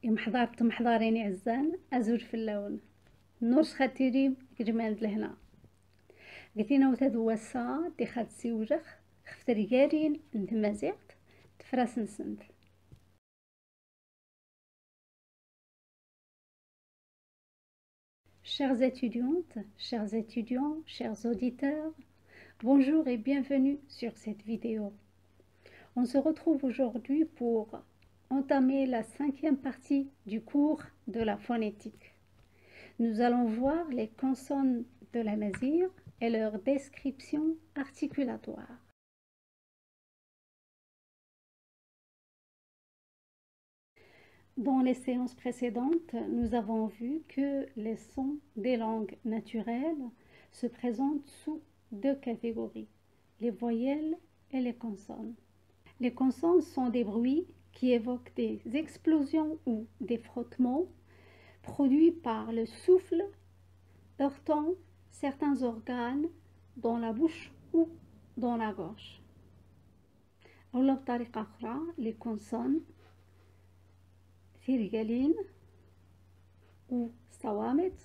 محضرين عزان أزوج في اللون نورش خاتيريم كجمال لهنا قلتينا وتدوسا دي خات سيوجخ خفتريالين انتمازيقت تفراسن سند. Chères étudiantes, chers étudiants, chers auditeurs, bonjour et bienvenue sur cette vidéo. On se retrouve aujourd'hui pour entamer la 5e partie du cours de la phonétique. Nous allons voir les consonnes de la mazir et leur description articulatoire. Dans les séances précédentes, nous avons vu que les sons des langues naturelles se présentent sous 2 catégories, les voyelles et les consonnes. Les consonnes sont des bruits qui évoquent des explosions ou des frottements produits par le souffle heurtant certains organes dans la bouche ou dans la gorge. Les consonnes ثريالين والصوامت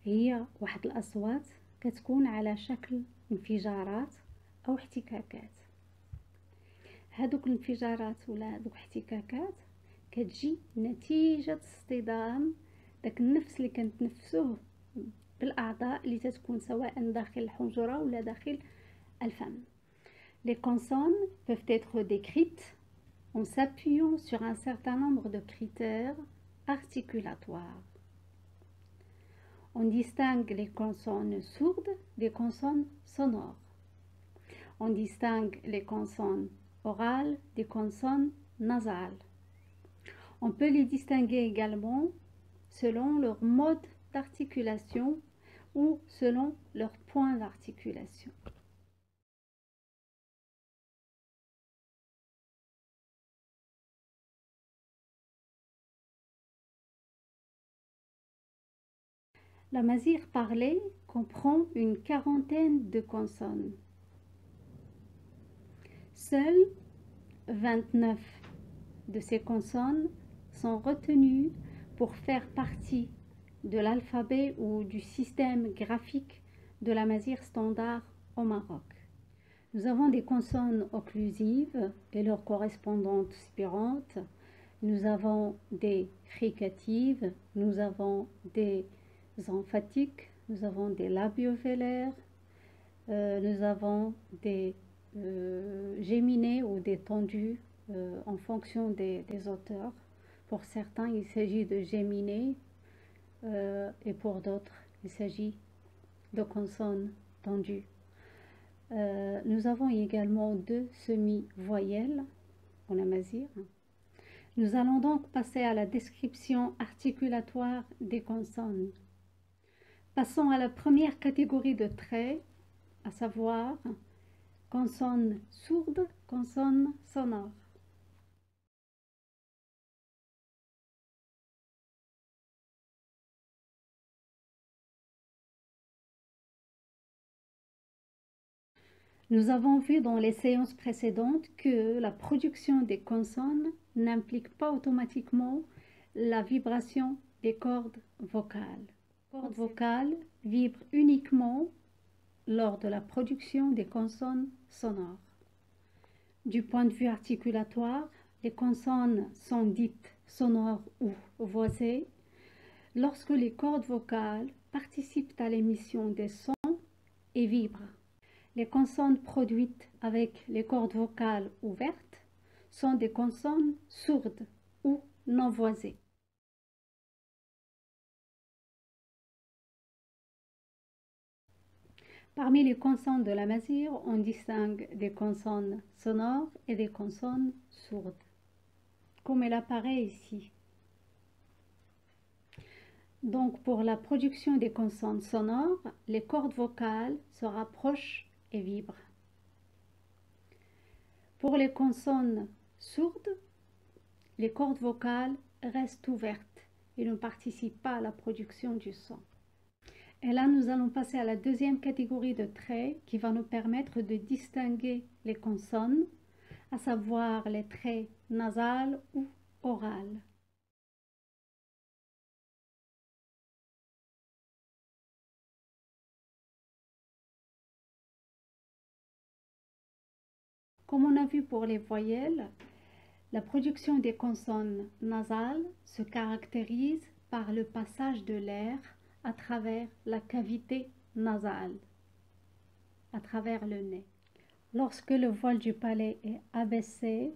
هي واحد الأصوات كتكون على شكل انفجارات أو احتكاكات. هادوك الانفجارات ولا هادوك الاحتكاكات كتجي نتيجة اصطدام داك النفس اللي كنتنفسوه بالأعضاء اللي تتكون سواء داخل الحنجرة ولا داخل الفم. Les consonnes peuvent être décrites en s'appuyant sur un certain nombre de critères articulatoires. On distingue les consonnes sourdes des consonnes sonores. On distingue les consonnes orales des consonnes nasales. On peut les distinguer également selon leur mode d'articulation ou selon leur point d'articulation. La mazir parlée comprend une quarantaine de consonnes. Seules 29 de ces consonnes sont retenues pour faire partie de l'alphabet ou du système graphique de la mazir standard au Maroc. Nous avons des consonnes occlusives et leurs correspondantes spirantes. Nous avons des fricatives, nous avons des emphatiques, nous avons des labiovélaires, nous avons des géminés ou des tendus en fonction des auteurs. Pour certains, il s'agit de géminés et pour d'autres, il s'agit de consonnes tendues. Nous avons également 2 semi-voyelles en la mazir. Nous allons donc passer à la description articulatoire des consonnes. Passons à la première catégorie de traits, à savoir consonnes sourdes, consonnes sonores. Nous avons vu dans les séances précédentes que la production des consonnes n'implique pas automatiquement la vibration des cordes vocales. Les cordes vocales vibrent uniquement lors de la production des consonnes sonores. Du point de vue articulatoire, les consonnes sont dites sonores ou voisées lorsque les cordes vocales participent à l'émission des sons et vibrent. Les consonnes produites avec les cordes vocales ouvertes sont des consonnes sourdes ou non voisées. Parmi les consonnes de la mazir, on distingue des consonnes sonores et des consonnes sourdes, comme elle apparaît ici. Donc, pour la production des consonnes sonores, les cordes vocales se rapprochent et vibrent. Pour les consonnes sourdes, les cordes vocales restent ouvertes et ne participent pas à la production du son. Et là, nous allons passer à la 2e catégorie de traits qui va nous permettre de distinguer les consonnes, à savoir les traits nasales ou orales. Comme on a vu pour les voyelles, la production des consonnes nasales se caractérise par le passage de l'air à travers la cavité nasale, à travers le nez. Lorsque le voile du palais est abaissé,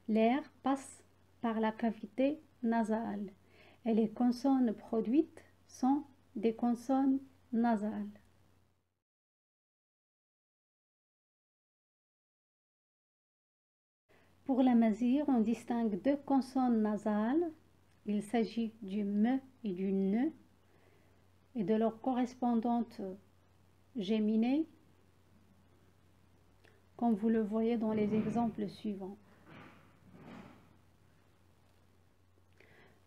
l'air passe par la cavité nasale et les consonnes produites sont des consonnes nasales. Pour la mazir, on distingue deux consonnes nasales. Il s'agit du me et du ne et de leur correspondante géminée, comme vous le voyez dans les exemples suivants.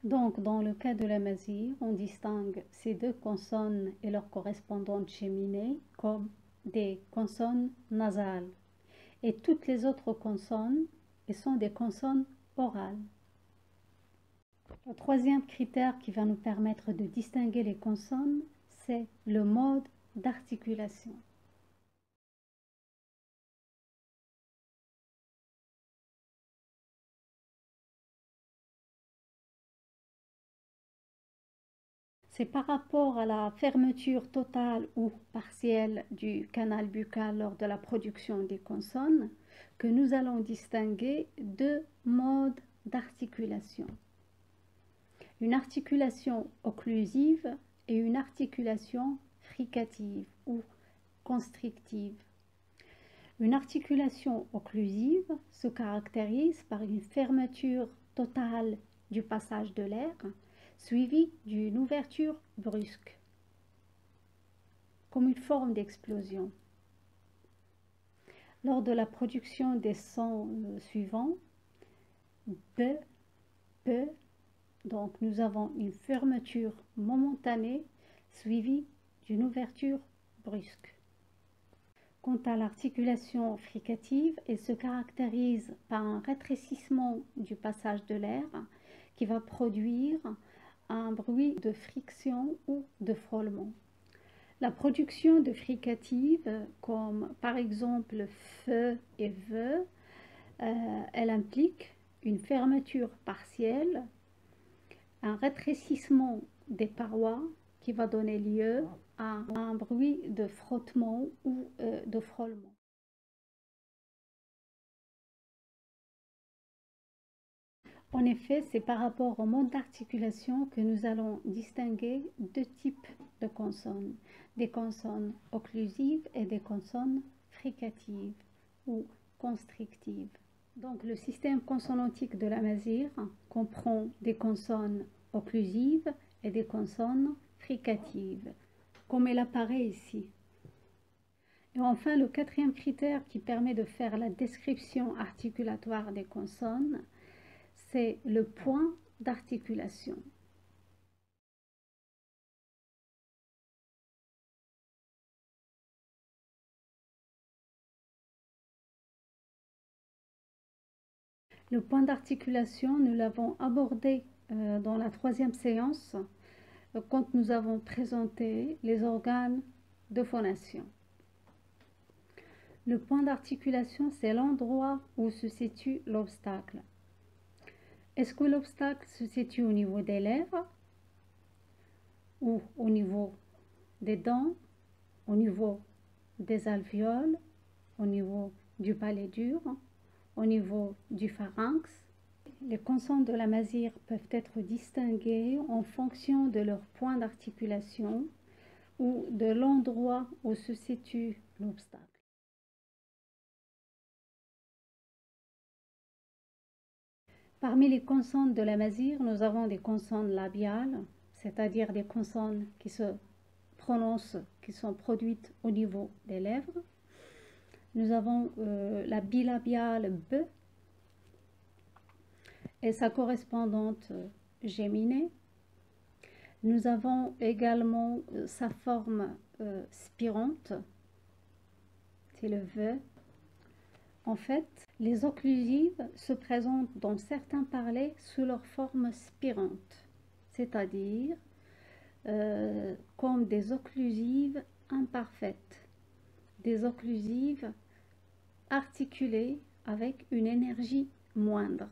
Donc, dans le cas de la mazir, on distingue ces deux consonnes et leurs correspondantes géminées comme des consonnes nasales. Et toutes les autres consonnes sont des consonnes orales. Le troisième critère qui va nous permettre de distinguer les consonnes, c'est le mode d'articulation. C'est par rapport à la fermeture totale ou partielle du canal buccal lors de la production des consonnes que nous allons distinguer deux modes d'articulation. Une articulation occlusive et une articulation fricative ou constrictive. Une articulation occlusive se caractérise par une fermeture totale du passage de l'air suivie d'une ouverture brusque, comme une forme d'explosion. Lors de la production des sons suivants, B, P, donc nous avons une fermeture momentanée suivie d'une ouverture brusque. Quant à l'articulation fricative, elle se caractérise par un rétrécissement du passage de l'air qui va produire un bruit de friction ou de frôlement. La production de fricatives, comme par exemple fe et ve, elle implique une fermeture partielle, un rétrécissement des parois qui va donner lieu à un bruit de frottement ou de frôlement. En effet, c'est par rapport au mode d'articulation que nous allons distinguer deux types de consonnes, des consonnes occlusives et des consonnes fricatives ou constrictives. Donc le système consonantique de la mazir comprend des consonnes occlusives et des consonnes fricatives, comme elle apparaît ici. Et enfin, le quatrième critère qui permet de faire la description articulatoire des consonnes, c'est le point d'articulation. Le point d'articulation, nous l'avons abordé dans la troisième séance quand nous avons présenté les organes de phonation. Le point d'articulation, c'est l'endroit où se situe l'obstacle. Est-ce que l'obstacle se situe au niveau des lèvres ou au niveau des dents, au niveau des alvéoles, au niveau du palais dur, au niveau du pharynx? Les consonnes de la mazir peuvent être distinguées en fonction de leur point d'articulation ou de l'endroit où se situe l'obstacle. Parmi les consonnes de la mazir, nous avons des consonnes labiales, c'est-à-dire des consonnes qui se prononcent, qui sont produites au niveau des lèvres. Nous avons la bilabiale B et sa correspondante géminée. Nous avons également sa forme spirante, c'est le V. En fait, les occlusives se présentent dans certains parlers sous leur forme spirante, c'est-à-dire comme des occlusives imparfaites, des occlusives articulés avec une énergie moindre.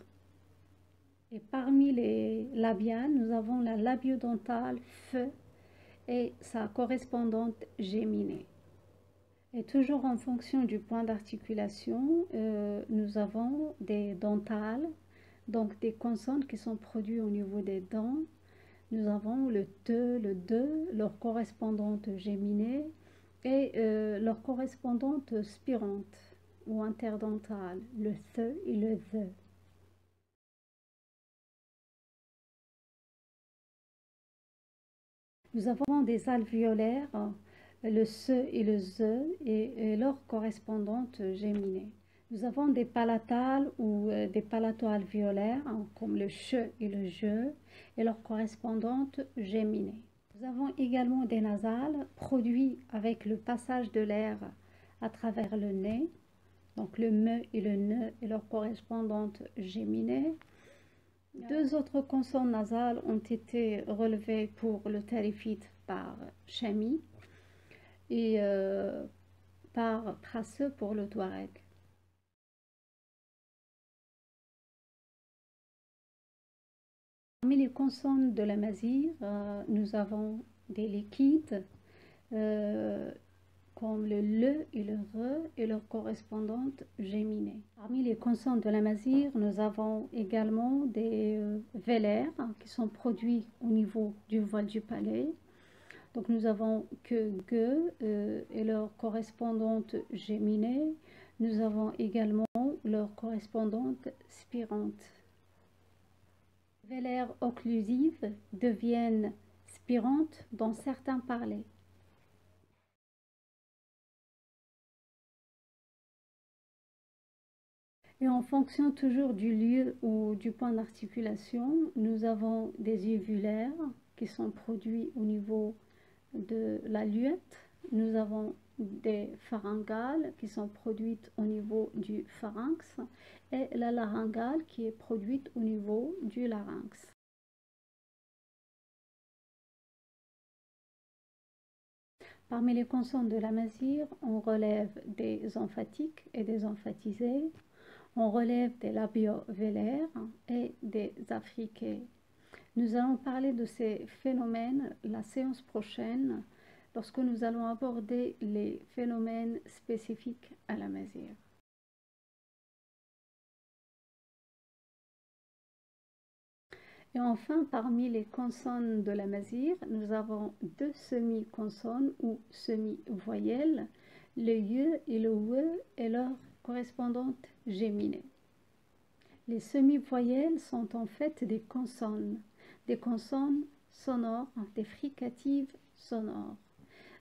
Et parmi les labiales, nous avons la labiodontale F et sa correspondante géminée. Et toujours en fonction du point d'articulation, nous avons des dentales, donc des consonnes qui sont produites au niveau des dents. Nous avons le te, le de, leur correspondante géminée et leur correspondante spirante ou interdentale, le the et le the. Nous avons des alvéolaires, le se et le ze et leur correspondante géminée. Nous avons des palatales ou des palato-alvéolaires comme le che et le je et leur correspondante géminée. Nous avons également des nasales produits avec le passage de l'air à travers le nez, donc le me et le ne et leur correspondante géminée. Deux autres consonnes nasales ont été relevées pour le tarifite par Chami et par Prasse pour le Touareg. Parmi les consonnes de la mazir, nous avons des liquides comme le et le re et leur correspondante géminée. Parmi les consonnes de la mazir, nous avons également des vélaires qui sont produits au niveau du voile du palais. Donc nous avons que ge et leur correspondante géminée. Nous avons également leur correspondante spirante. Les vélaires occlusives deviennent spirantes dans certains parlers. Et en fonction toujours du lieu ou du point d'articulation, nous avons des uvulaires qui sont produits au niveau de la luette. Nous avons des pharyngales qui sont produites au niveau du pharynx et la laryngale qui est produite au niveau du larynx. Parmi les consonnes de la mazir, on relève des emphatiques et des emphatisés. On relève des labiovélaires et des affriqués. Nous allons parler de ces phénomènes la séance prochaine lorsque nous allons aborder les phénomènes spécifiques à la mazir. Et enfin, parmi les consonnes de la mazir, nous avons deux semi-consonnes ou semi-voyelles, le ye et le we et leur correspondante géminée. Les semi-voyelles sont en fait des consonnes sonores, des fricatives sonores,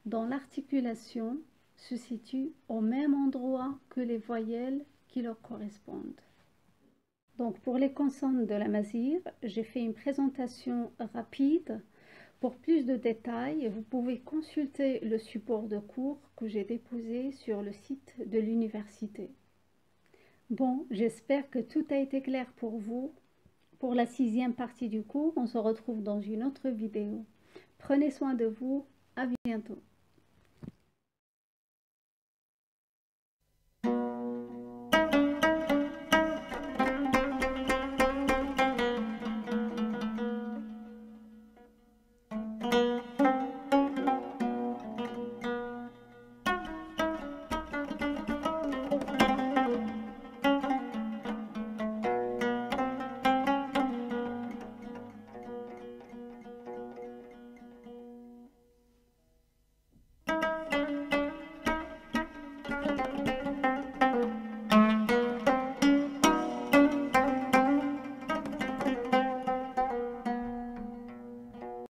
dont l'articulation se situe au même endroit que les voyelles qui leur correspondent. Donc pour les consonnes de la mazir, j'ai fait une présentation rapide. Pour plus de détails, vous pouvez consulter le support de cours que j'ai déposé sur le site de l'université. Bon, j'espère que tout a été clair pour vous. Pour la 6e partie du cours, on se retrouve dans une autre vidéo. Prenez soin de vous, à bientôt.